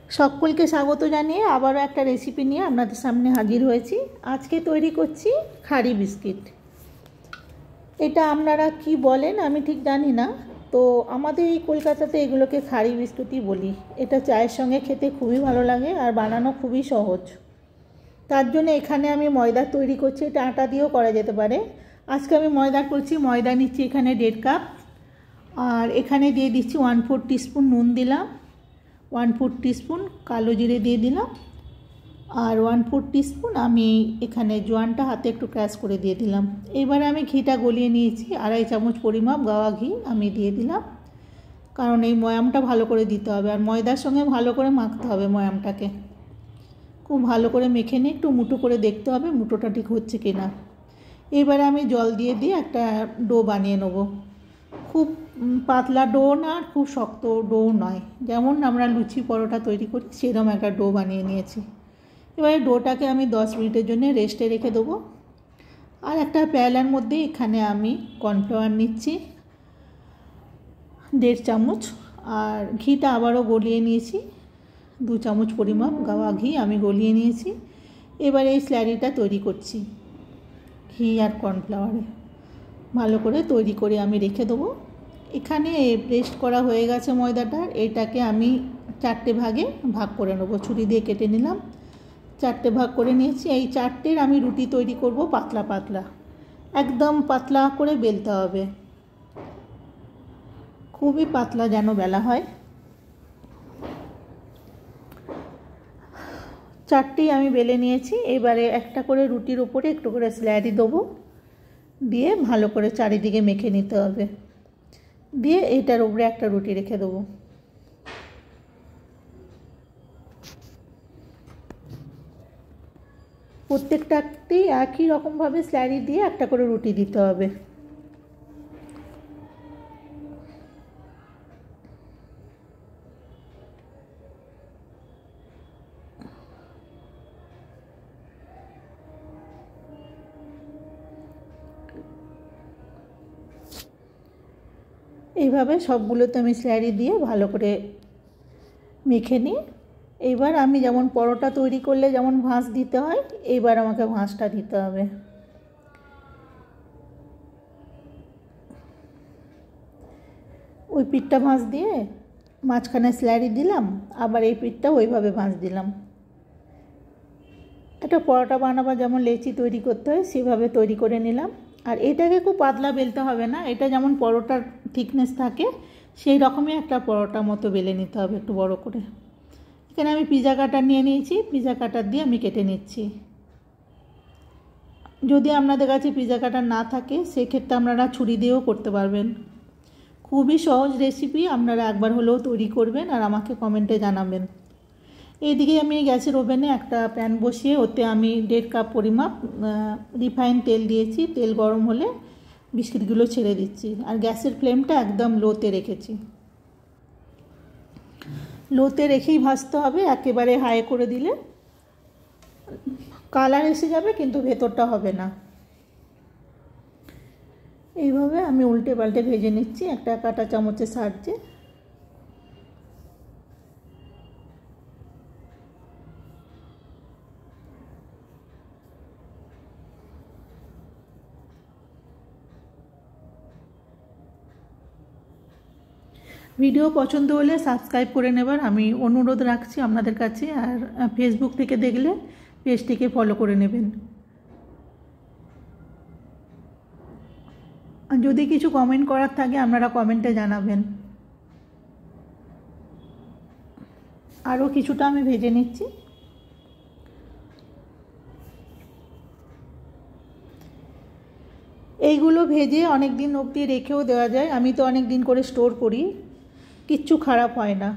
সকলকে স্বাগত জানিয়ে আবারও একটা রেসিপি নিয়ে আপনাদের সামনে হাজির হয়েছি। আজকে তৈরি করছি খাড়ি বিস্কিট। এটা আপনারা কি বলেন আমি ঠিক জানি না, তো আমাদের এই কলকাতাতে এগুলোকে খাড়ি বিস্কুটই বলি। এটা চায়ের সঙ্গে খেতে খুবই ভালো লাগে আর বানানো খুবই সহজ। তার জন্য এখানে আমি ময়দা তৈরি করছি, এটা আটা দিয়েও করা যেতে পারে। আজকে আমি ময়দা করছি, ময়দা নিচ্ছি এখানে 1.5 কাপ, আর এখানে দিয়ে দিচ্ছি 1/4 টিস্পুন নুন দিলাম, 1/4 টিস্পুন কালো জিরে দিয়ে দিলাম, আর 1/4 টিস্পুন আমি এখানে জোয়ানটা হাতে একটু ক্র্যাশ করে দিয়ে দিলাম। এবারে আমি ঘিটা গলিয়ে নিয়েছি, 2.5 চামচ পরিমাপ গাওয়া ঘি আমি দিয়ে দিলাম, কারণ এই ময়ামটা ভালো করে দিতে হবে আর ময়দার সঙ্গে ভালো করে মাখতে হবে। ময়ামটাকে খুব ভালো করে মেখে নিয়ে একটু মুঠো করে দেখতে হবে মুঠোটা ঠিক হচ্ছে কি না। এবারে আমি জল দিয়ে একটা ডো বানিয়ে নেব। খুব পাতলা ডো না, খুব শক্ত ডো নয়, যেমন আমরা লুচি পরোটা তৈরি করি সেরকম একটা ডো বানিয়ে নিয়েছি। এবারে ডোটাকে আমি 10 মিনিটের জন্য রেস্টে রেখে দেবো। আর একটা প্যালার মধ্যে এখানে আমি কর্নফ্লাওয়ার নিচ্ছি 1.5 চামচ, আর ঘিটা আবারও গলিয়ে নিয়েছি, 2 চামচ পরিমাপ গাওয়া ঘি আমি গলিয়ে নিয়েছি। এবারে এই স্ল্যারিটা তৈরি করছি ঘি আর কর্নফ্লাওয়ারে ভালো করে তৈরি করে আমি রেখে দেবো। এখানে পেস্ট করা হয়ে গেছে ময়দাটার, এটাকে আমি 4টে ভাগে ভাগ করে নেবো। ছুরি দিয়ে কেটে নিলাম, 4টে ভাগ করে নিয়েছি। এই 4টের আমি রুটি তৈরি করব পাতলা পাতলা, একদম পাতলা করে বেলতে হবে, খুবই পাতলা যেন বেলা হয়। 4টেই আমি বেলে নিয়েছি। এবারে একটা করে রুটির উপরে একটু করে স্ল্যারি দেবো, দিয়ে ভালো করে চারিদিকে মেখে নিতে হবে, দিয়ে এটার উপরে একটা রুটি রেখে দেবো। প্রত্যেকটাতেই একই রকমভাবে স্ল্যারি দিয়ে একটা করে রুটি দিতে হবে। এইভাবে সবগুলোতে আমি স্ল্যারি দিয়ে ভালো করে মেখে নিই। এইবার আমি যেমন পরোটা তৈরি করলে যেমন ভাঁজ দিতে হয়, এইবার আমাকে ভাঁজটা দিতে হবে। ওই পিঠটা ভাঁজ দিয়ে মাঝখানে স্ল্যারি দিলাম, আবার এই পিঠটা ওইভাবে ভাঁজ দিলাম। একটা পরোটা বানাবার যেমন লেচি তৈরি করতে হয় সেভাবে তৈরি করে নিলাম। আর এটাকে খুব পাতলা বেলতে হবে না, এটা যেমন পরোটার থিকনেস থাকে সেই রকমই একটা পরোটা মতো বেলে নিতে হবে, একটু বড় করে। এখানে আমি পিৎজা কাটার নিয়ে নিয়েছি, পিৎজা কাটার দিয়ে আমি কেটে নিচ্ছি। যদি আপনাদের কাছে পিৎজা কাটার না থাকে সেক্ষেত্রে আপনারা ছুরি দিয়েও করতে পারবেন। খুবই সহজ রেসিপি, আপনারা একবার হলেও তৈরি করবেন আর আমাকে কমেন্টে জানাবেন। এইদিকে আমি গ্যাসের ওভেনে একটা প্যান বসিয়ে ওতে আমি 1.5 কাপ পরিমাপ রিফাইন তেল দিয়েছি। তেল গরম হলে বিস্কিটগুলো ছেড়ে দিচ্ছি, আর গ্যাসের ফ্লেমটা একদম লোতে রেখেছি। লোতে রেখেই ভাজতে হবে, একেবারে হাই করে দিলে কালার এসে যাবে কিন্তু ভেতরটা হবে না। এইভাবে আমি উল্টে পাল্টে ভেজে নিচ্ছি একটা কাঁটা চামচের সাহায্যে। ভিডিও পছন্দ হলে সাবস্ক্রাইব করে নেবার আমি অনুরোধ রাখছি আপনাদের কাছে, আর ফেসবুক থেকে দেখলে পেজটিকে ফলো করে নেবেন। আর যদি কিছু কমেন্ট করার থাকে আপনারা কমেন্টে জানাবেন। আরও কিছুটা আমি ভেজে নিচ্ছি। এইগুলো ভেজে অনেক দিন অবধি রেখেও দেওয়া যায়, আমি তো অনেক দিন করে স্টোর করি, কিচ্ছু খারাপ হয় না।